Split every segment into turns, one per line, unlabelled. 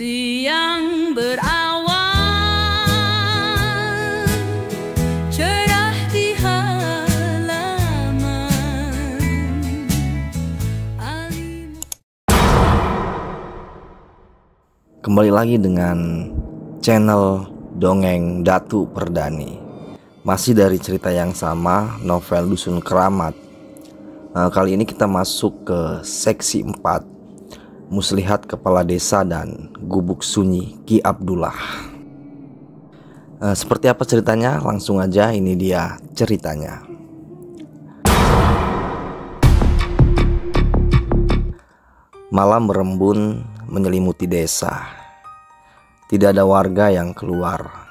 siang berawan, cerah di halaman.
Kembali lagi dengan channel Dongeng Datu Perdani. Masih dari cerita yang sama, novel Dusun Keramat. Kali ini kita masuk ke seksi 4, Muslihat Kepala Desa dan Gubuk Sunyi Ki Abdullah. Seperti apa ceritanya? Langsung aja, ini dia ceritanya. Malam berembun menyelimuti desa. Tidak ada warga yang keluar.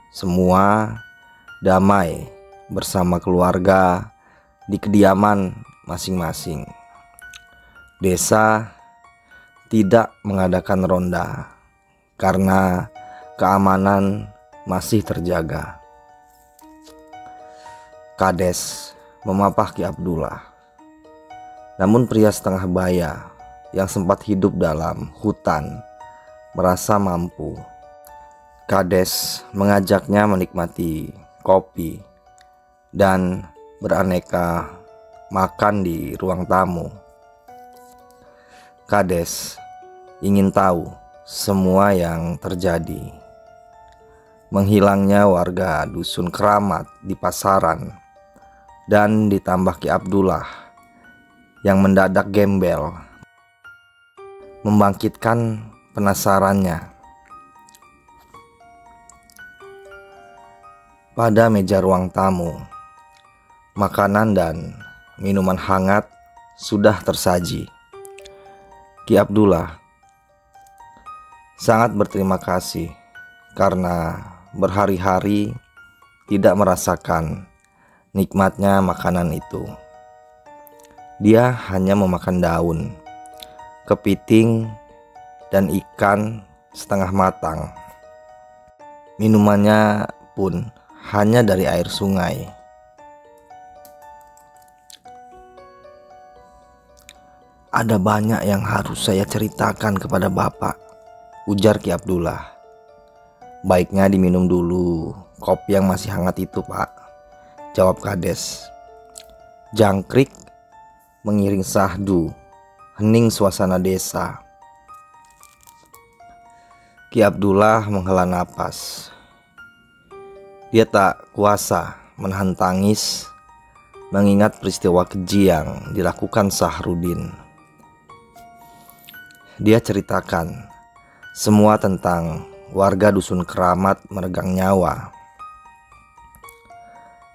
Semua damai bersama keluarga di kediaman masing-masing. Desa tidak mengadakan ronda karena keamanan masih terjaga. Kades memapah Ki Abdullah. Namun pria setengah baya yang sempat hidup dalam hutan merasa mampu. Kades mengajaknya menikmati kopi dan beraneka makan di ruang tamu. Kades ingin tahu semua yang terjadi. Menghilangnya warga Dusun Keramat di pasaran dan ditambah Ki Abdullah yang mendadak gembel membangkitkan penasarannya. Pada meja ruang tamu, makanan dan minuman hangat sudah tersaji. Ki Abdullah sangat berterima kasih karena berhari-hari tidak merasakan nikmatnya makanan itu. Dia hanya memakan daun, kepiting, dan ikan setengah matang. Minumannya pun hanya dari air sungai. Ada banyak yang harus saya ceritakan kepada Bapak, ujar Ki Abdullah. Baiknya diminum dulu kopi yang masih hangat itu, Pak, jawab Kades. Jangkrik mengiring sahdu, hening suasana desa. Ki Abdullah menghela napas. Dia tak kuasa menahan tangis mengingat peristiwa keji yang dilakukan Sahrudin. Dia ceritakan semua tentang warga Dusun Keramat meregang nyawa,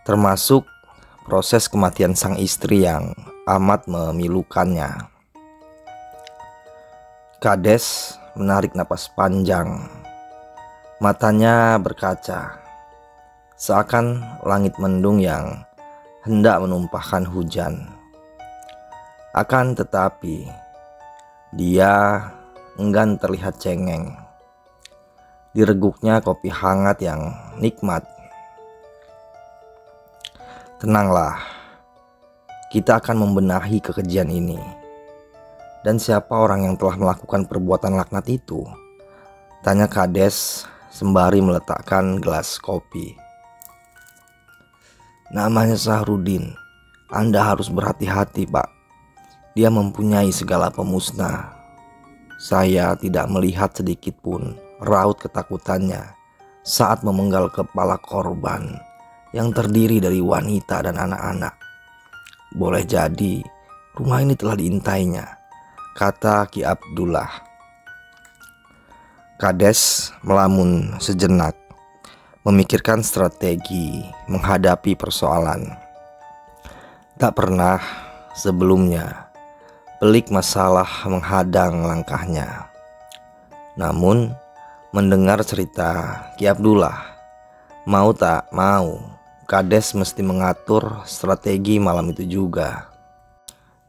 termasuk proses kematian sang istri yang amat memilukannya. Kades menarik napas panjang. Matanya berkaca, seakan langit mendung yang hendak menumpahkan hujan. Akan tetapi, dia enggan terlihat cengeng. Direguknya kopi hangat yang nikmat. Tenanglah, kita akan membenahi kekejian ini. Dan siapa orang yang telah melakukan perbuatan laknat itu? Tanya Kades sembari meletakkan gelas kopi. Namanya Sahrudin. Anda harus berhati-hati, Pak. Dia mempunyai segala pemusnah. Saya tidak melihat sedikit pun raut ketakutannya saat memenggal kepala korban yang terdiri dari wanita dan anak-anak. Boleh jadi rumah ini telah diintainya, kata Ki Abdullah. Kades melamun sejenak, memikirkan strategi menghadapi persoalan. Tak pernah sebelumnya pelik masalah menghadang langkahnya. Namun mendengar cerita Ki Abdullah, mau tak mau Kades mesti mengatur strategi malam itu juga.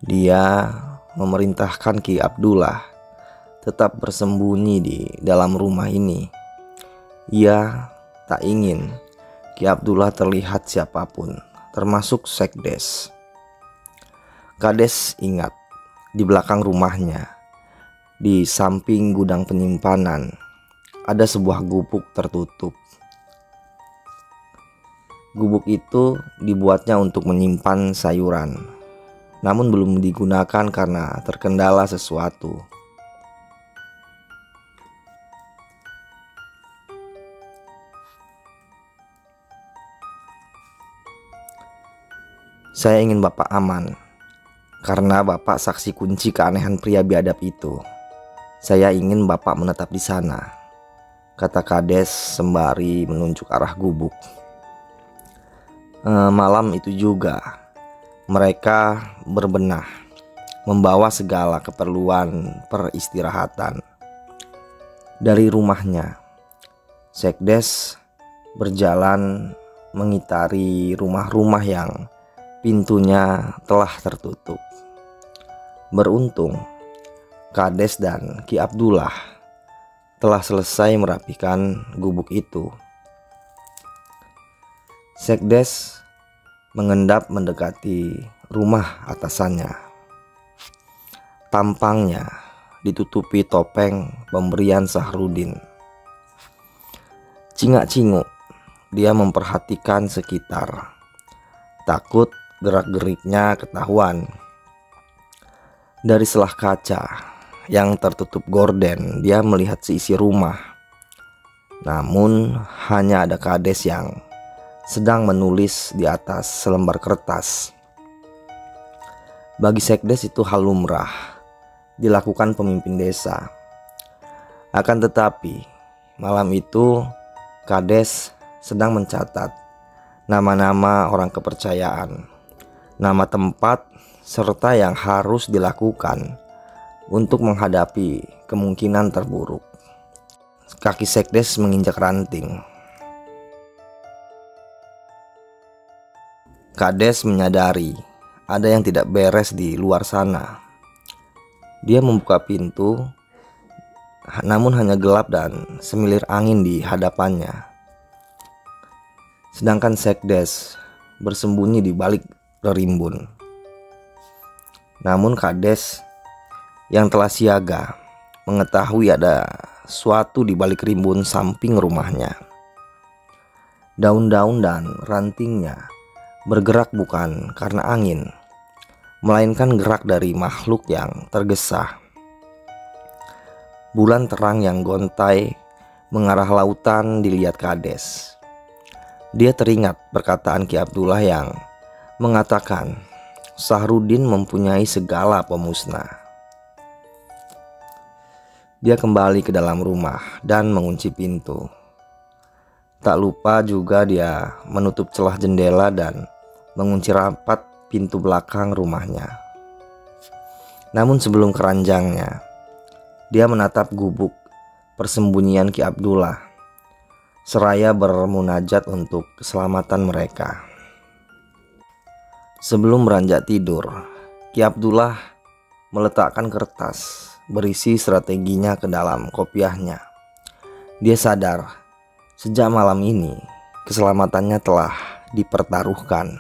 Dia memerintahkan Ki Abdullah tetap bersembunyi di dalam rumah ini. Ia tak ingin Ki Abdullah terlihat siapapun, termasuk Sekdes. Kades ingat, di belakang rumahnya Di samping gudang penyimpanan ada sebuah gubuk tertutup. Gubuk itu dibuatnya untuk menyimpan sayuran, namun belum digunakan karena terkendala sesuatu. Saya ingin Bapak aman, karena Bapak saksi kunci keanehan pria biadab itu. Saya ingin Bapak menetap di sana, kata Kades sembari menunjuk arah gubuk. Malam itu juga mereka berbenah, membawa segala keperluan peristirahatan. Dari rumahnya, Sekdes berjalan mengitari rumah-rumah yang pintunya telah tertutup. Beruntung, Kades dan Ki Abdullah telah selesai merapikan gubuk itu. Sekdes mengendap mendekati rumah atasannya. Tampangnya ditutupi topeng pemberian Sahrudin. Cingak-cinguk dia memperhatikan sekitar, takut gerak-geriknya ketahuan. Dari selah kaca yang tertutup gorden, dia melihat seisi rumah. Namun hanya ada Kades yang sedang menulis di atas selembar kertas. Bagi Sekdes itu hal lumrah dilakukan pemimpin desa. Akan tetapi malam itu Kades sedang mencatat nama-nama orang kepercayaan, nama tempat, serta yang harus dilakukan untuk menghadapi kemungkinan terburuk. Kaki Sekdes menginjak ranting. Kades menyadari ada yang tidak beres di luar sana. Dia membuka pintu, namun hanya gelap dan semilir angin di hadapannya. Sedangkan Sekdes bersembunyi di balik rerimbun. Namun Kades yang telah siaga mengetahui ada suatu di balik rimbun samping rumahnya. Daun-daun dan rantingnya bergerak bukan karena angin, melainkan gerak dari makhluk yang tergesa. Bulan terang yang gontai mengarah lautan dilihat Kades. Dia teringat perkataan Ki Abdullah yang mengatakan Sahrudin mempunyai segala pemusnah. Dia kembali ke dalam rumah dan mengunci pintu. Tak lupa juga dia menutup celah jendela dan mengunci rapat pintu belakang rumahnya. Namun sebelum keranjangnya, dia menatap gubuk persembunyian Ki Abdullah, seraya bermunajat untuk keselamatan mereka. Sebelum beranjak tidur, Ki Abdullah meletakkan kertas berisi strateginya ke dalam kopiahnya. Dia sadar sejak malam ini keselamatannya telah dipertaruhkan.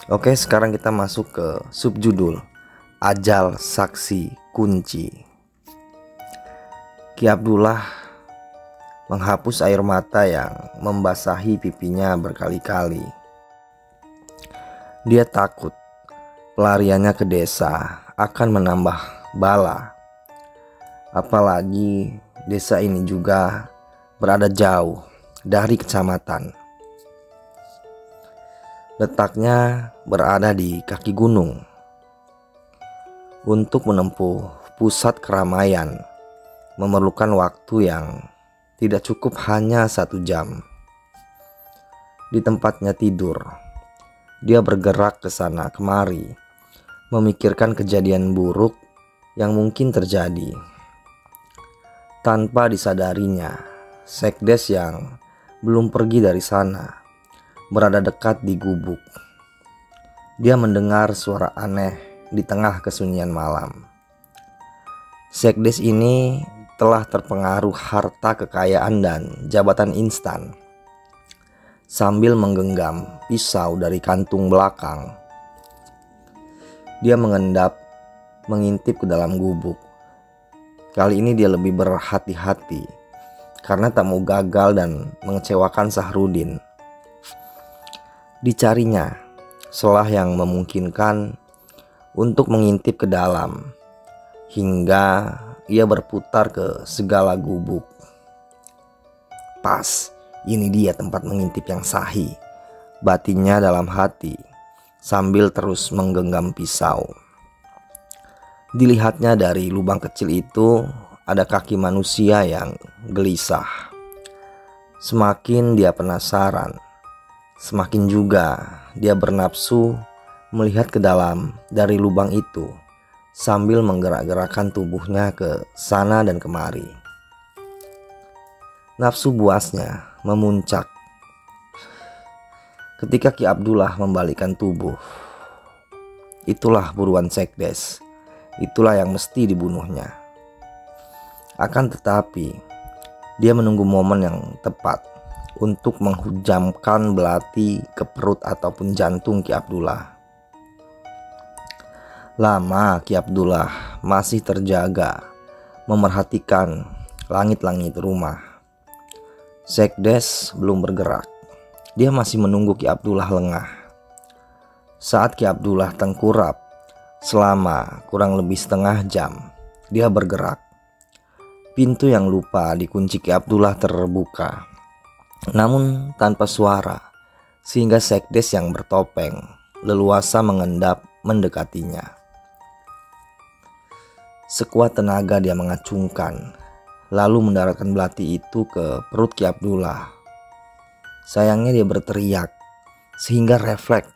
Oke, sekarang kita masuk ke subjudul Ajal Saksi Kunci. Ki Abdullah menghapus air mata yang membasahi pipinya berkali-kali. Dia takut pelariannya ke desa akan menambah bala. Apalagi desa ini juga berada jauh dari kecamatan. Letaknya berada di kaki gunung. Untuk menempuh pusat keramaian memerlukan waktu yang tidak cukup hanya 1 jam. Di tempatnya tidur, dia bergerak ke sana kemari, memikirkan kejadian buruk yang mungkin terjadi. Tanpa disadarinya, Sekdes yang belum pergi dari sana berada dekat di gubuk. Dia mendengar suara aneh di tengah kesunyian malam. Sekdes ini telah terpengaruh harta kekayaan dan jabatan instan. sambil menggenggam pisau dari kantung belakang. Dia mengendap, mengintip ke dalam gubuk. Kali ini dia lebih berhati-hati karena tak mau gagal dan mengecewakan Sahrudin. Dicarinya celah yang memungkinkan untuk mengintip ke dalam, hingga ia berputar ke segala gubuk. Pas, ini dia tempat mengintip yang sahih, batinnya dalam hati, sambil terus menggenggam pisau. Dilihatnya dari lubang kecil itu ada kaki manusia yang gelisah. Semakin dia penasaran, semakin juga dia bernafsu melihat ke dalam dari lubang itu sambil menggerak-gerakkan tubuhnya ke sana dan kemari. Nafsu buasnya memuncak ketika Ki Abdullah membalikkan tubuh. Itulah buruan Sekdes, itulah yang mesti dibunuhnya. Akan tetapi dia menunggu momen yang tepat untuk menghujamkan belati ke perut ataupun jantung Ki Abdullah. Lama Ki Abdullah masih terjaga memerhatikan langit-langit rumah. Sekdes belum bergerak. Dia masih menunggu Ki Abdullah lengah. Saat Ki Abdullah tengkurap selama kurang lebih setengah jam, dia bergerak. Pintu yang lupa dikunci Ki Abdullah terbuka, namun tanpa suara, sehingga Sekdes yang bertopeng leluasa mengendap mendekatinya. Sekuat tenaga dia mengacungkan, lalu mendaratkan belati itu ke perut Ki Abdullah. Sayangnya dia berteriak, sehingga refleks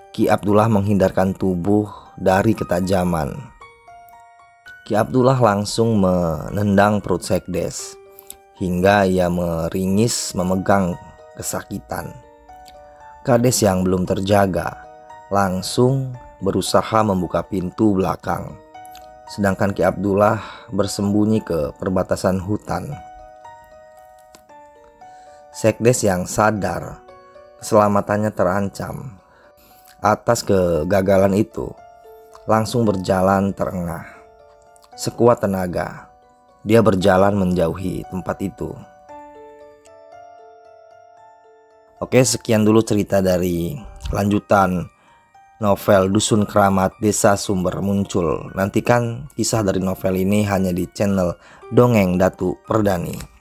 Ki Abdullah menghindarkan tubuh dari ketajaman. Ki Abdullah langsung menendang perut Sekdes, hingga ia meringis memegang kesakitan. Kades yang belum terjaga langsung berusaha membuka pintu belakang, sedangkan Ki Abdullah bersembunyi ke perbatasan hutan. Sekdes yang sadar keselamatannya terancam atas kegagalan itu langsung berjalan terengah. Sekuat tenaga dia berjalan menjauhi tempat itu. Oke, sekian dulu cerita dari lanjutan novel Dusun Keramat Desa Sumber Muncul. Nantikan kisah dari novel ini hanya di channel Dongeng Datu Perdani.